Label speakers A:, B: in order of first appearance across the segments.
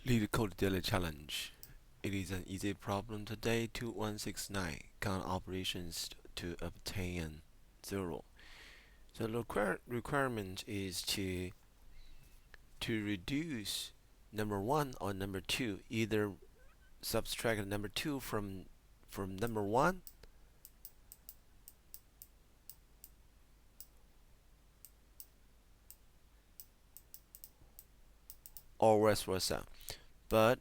A: Leetcode Daily Challenge. It is an easy problem today. 2169. Count operations to obtain 0. So the requirement is to reduce number 1 or number 2. Either subtract number 2 from number 1 or vice versa. But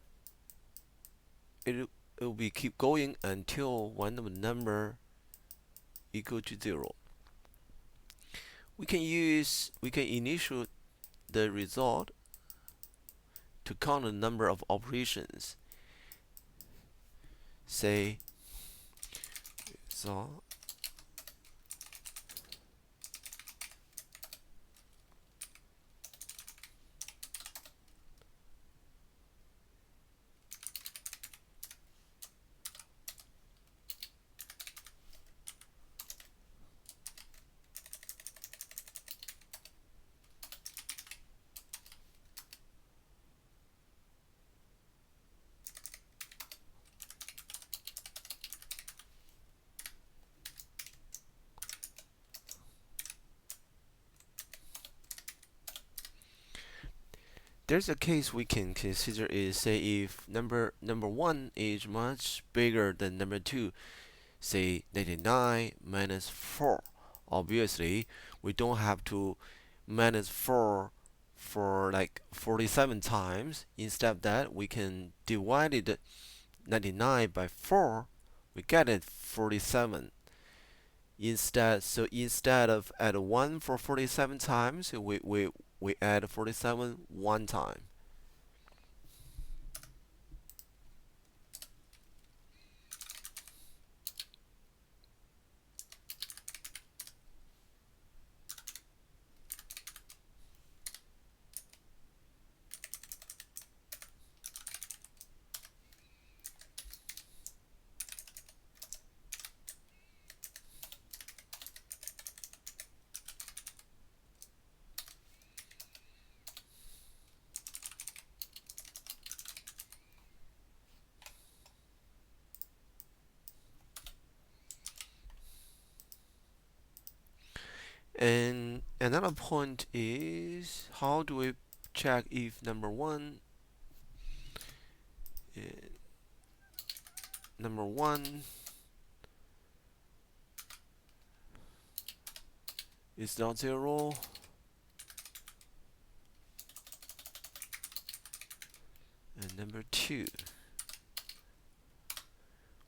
A: it will be keep going until one of the number equal to 0. We can initiate the result to count the number of operations. Say result there's a case we can consider is say if number 1 is much bigger than number 2, say 99 minus 4. Obviously, we don't have to minus 4 for like 47 times. Instead of that, we can divide it 99 by 4. We get it 47. Instead of add 1 for 47 times, we add 47 one time. And another point is how do we check if uh, number one is not 0 and number 2.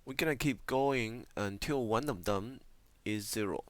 A: We're gonna keep going until one of them is 0.